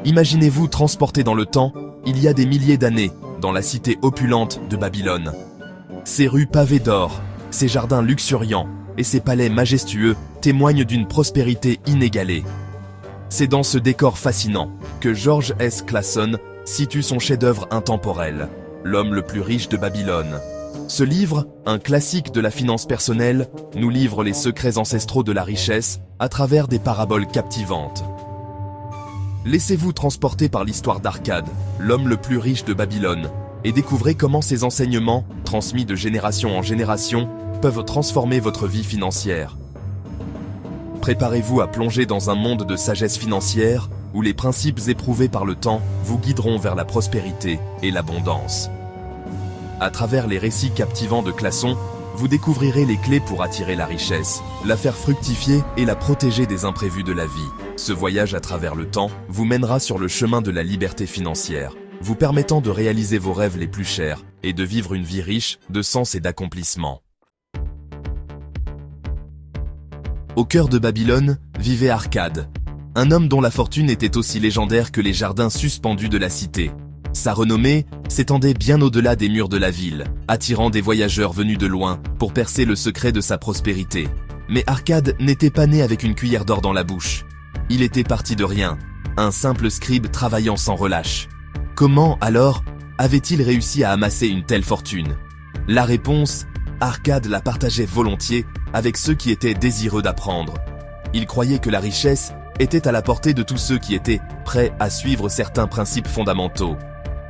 Imaginez-vous transporté dans le temps, il y a des milliers d'années, dans la cité opulente de Babylone. Ses rues pavées d'or, ses jardins luxuriants et ses palais majestueux témoignent d'une prospérité inégalée. C'est dans ce décor fascinant que George S. Clason situe son chef-d'œuvre intemporel, L'homme le plus riche de Babylone. Ce livre, un classique de la finance personnelle, nous livre les secrets ancestraux de la richesse à travers des paraboles captivantes. Laissez-vous transporter par l'histoire d'Arcade, l'homme le plus riche de Babylone, et découvrez comment ces enseignements, transmis de génération en génération, peuvent transformer votre vie financière. Préparez-vous à plonger dans un monde de sagesse financière où les principes éprouvés par le temps vous guideront vers la prospérité et l'abondance. À travers les récits captivants de Clason, vous découvrirez les clés pour attirer la richesse, la faire fructifier et la protéger des imprévus de la vie. Ce voyage à travers le temps vous mènera sur le chemin de la liberté financière, vous permettant de réaliser vos rêves les plus chers et de vivre une vie riche de sens et d'accomplissement. Au cœur de Babylone vivait Arcade, un homme dont la fortune était aussi légendaire que les jardins suspendus de la cité. Sa renommée s'étendait bien au-delà des murs de la ville, attirant des voyageurs venus de loin pour percer le secret de sa prospérité. Mais Arcade n'était pas né avec une cuillère d'or dans la bouche. Il était parti de rien, un simple scribe travaillant sans relâche. Comment, alors, avait-il réussi à amasser une telle fortune? La réponse, Arcade la partageait volontiers avec ceux qui étaient désireux d'apprendre. Il croyait que la richesse était à la portée de tous ceux qui étaient prêts à suivre certains principes fondamentaux.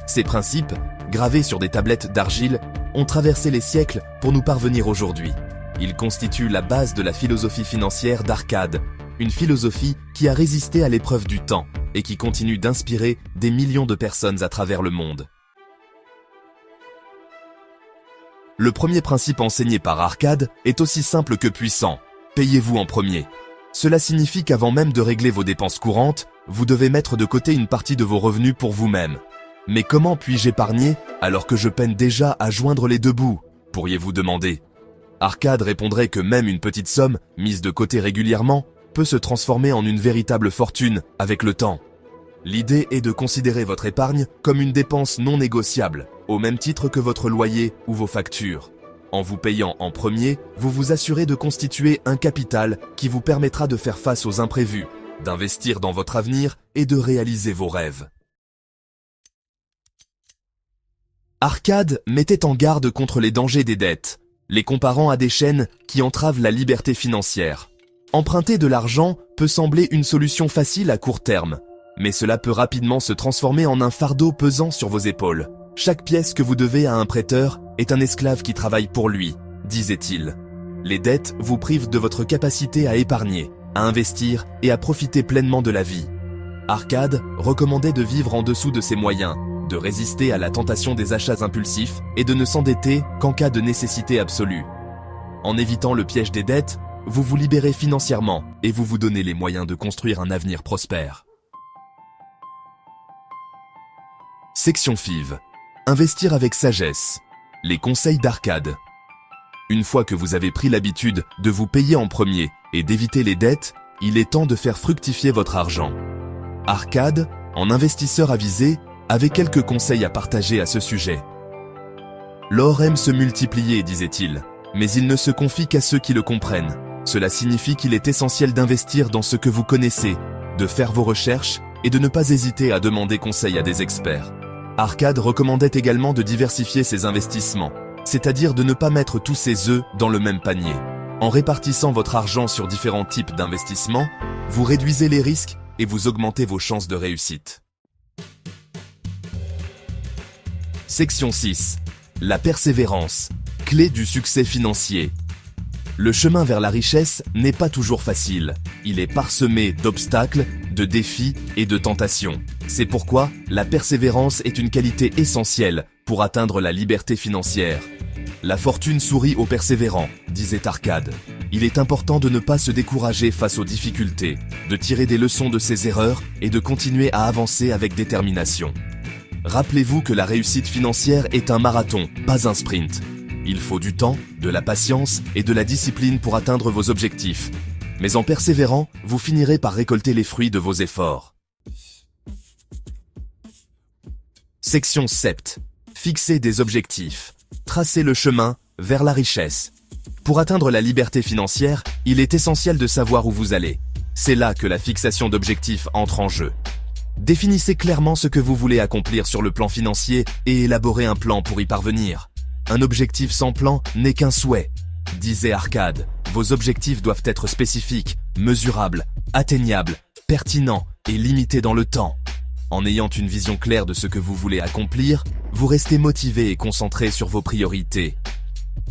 Ces principes, gravés sur des tablettes d'argile, ont traversé les siècles pour nous parvenir aujourd'hui. Ils constituent la base de la philosophie financière d'Arcade, une philosophie qui a résisté à l'épreuve du temps et qui continue d'inspirer des millions de personnes à travers le monde. Le premier principe enseigné par Arcade est aussi simple que puissant. Payez-vous en premier. Cela signifie qu'avant même de régler vos dépenses courantes, vous devez mettre de côté une partie de vos revenus pour vous-même. Mais comment puis-je épargner alors que je peine déjà à joindre les deux bouts, pourriez-vous demander? Arcade répondrait que même une petite somme, mise de côté régulièrement, peut se transformer en une véritable fortune avec le temps. L'idée est de considérer votre épargne comme une dépense non négociable, au même titre que votre loyer ou vos factures. En vous payant en premier, vous vous assurez de constituer un capital qui vous permettra de faire face aux imprévus, d'investir dans votre avenir et de réaliser vos rêves. Arcade mettait en garde contre les dangers des dettes, les comparant à des chaînes qui entravent la liberté financière. Emprunter de l'argent peut sembler une solution facile à court terme, mais cela peut rapidement se transformer en un fardeau pesant sur vos épaules. Chaque pièce que vous devez à un prêteur est un esclave qui travaille pour lui, disait-il. Les dettes vous privent de votre capacité à épargner, à investir et à profiter pleinement de la vie. Arcade recommandait de vivre en dessous de ses moyens, de résister à la tentation des achats impulsifs et de ne s'endetter qu'en cas de nécessité absolue. En évitant le piège des dettes, vous vous libérez financièrement et vous vous donnez les moyens de construire un avenir prospère. Section FIV. Investir avec sagesse. Les conseils d'Arcade. Une fois que vous avez pris l'habitude de vous payer en premier et d'éviter les dettes, il est temps de faire fructifier votre argent. Arcade, en investisseur avisé, avait quelques conseils à partager à ce sujet. L'or aime se multiplier, disait-il, mais il ne se confie qu'à ceux qui le comprennent. Cela signifie qu'il est essentiel d'investir dans ce que vous connaissez, de faire vos recherches et de ne pas hésiter à demander conseil à des experts. Arcade recommandait également de diversifier ses investissements, c'est-à-dire de ne pas mettre tous ses œufs dans le même panier. En répartissant votre argent sur différents types d'investissements, vous réduisez les risques et vous augmentez vos chances de réussite. Section 6. La persévérance, clé du succès financier. Le chemin vers la richesse n'est pas toujours facile. Il est parsemé d'obstacles, de défis et de tentations. C'est pourquoi la persévérance est une qualité essentielle pour atteindre la liberté financière. La fortune sourit aux persévérants, disait Arcade. Il est important de ne pas se décourager face aux difficultés, de tirer des leçons de ses erreurs et de continuer à avancer avec détermination. Rappelez-vous que la réussite financière est un marathon, pas un sprint. Il faut du temps, de la patience et de la discipline pour atteindre vos objectifs. Mais en persévérant, vous finirez par récolter les fruits de vos efforts. Section 7. Fixez des objectifs. Tracez le chemin vers la richesse. Pour atteindre la liberté financière, il est essentiel de savoir où vous allez. C'est là que la fixation d'objectifs entre en jeu. Définissez clairement ce que vous voulez accomplir sur le plan financier et élaborez un plan pour y parvenir. Un objectif sans plan n'est qu'un souhait. Disait Arcade, vos objectifs doivent être spécifiques, mesurables, atteignables, pertinents et limités dans le temps. En ayant une vision claire de ce que vous voulez accomplir, vous restez motivé et concentré sur vos priorités.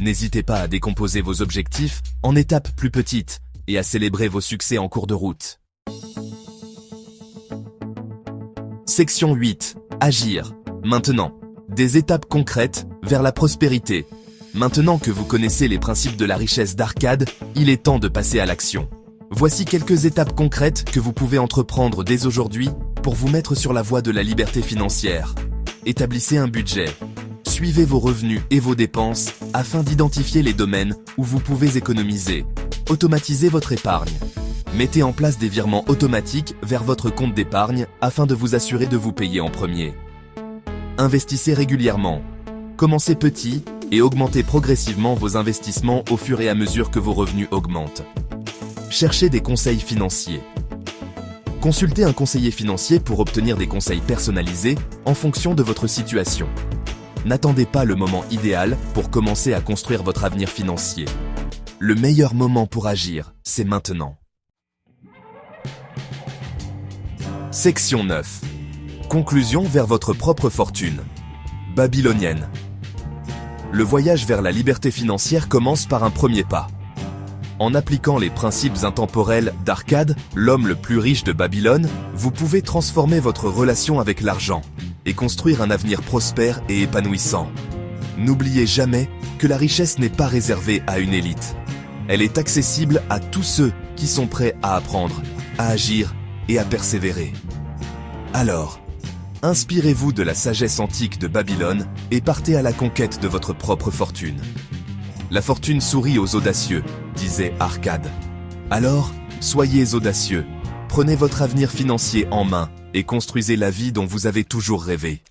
N'hésitez pas à décomposer vos objectifs en étapes plus petites et à célébrer vos succès en cours de route. Section 8. Agir. Maintenant, des étapes concrètes vers la prospérité. Maintenant que vous connaissez les principes de la richesse d'Arcade, il est temps de passer à l'action. Voici quelques étapes concrètes que vous pouvez entreprendre dès aujourd'hui pour vous mettre sur la voie de la liberté financière. Établissez un budget. Suivez vos revenus et vos dépenses afin d'identifier les domaines où vous pouvez économiser. Automatisez votre épargne. Mettez en place des virements automatiques vers votre compte d'épargne afin de vous assurer de vous payer en premier. Investissez régulièrement. Commencez petit et augmentez progressivement vos investissements au fur et à mesure que vos revenus augmentent. Cherchez des conseils financiers. Consultez un conseiller financier pour obtenir des conseils personnalisés en fonction de votre situation. N'attendez pas le moment idéal pour commencer à construire votre avenir financier. Le meilleur moment pour agir, c'est maintenant. Section 9. Conclusion vers votre propre fortune. Babylonienne. Le voyage vers la liberté financière commence par un premier pas. En appliquant les principes intemporels d'Arcade, l'homme le plus riche de Babylone, vous pouvez transformer votre relation avec l'argent et construire un avenir prospère et épanouissant. N'oubliez jamais que la richesse n'est pas réservée à une élite. Elle est accessible à tous ceux qui sont prêts à apprendre, à agir et à persévérer. Alors, inspirez-vous de la sagesse antique de Babylone et partez à la conquête de votre propre fortune. La fortune sourit aux audacieux, disait Arcade. Alors, soyez audacieux, prenez votre avenir financier en main et construisez la vie dont vous avez toujours rêvé.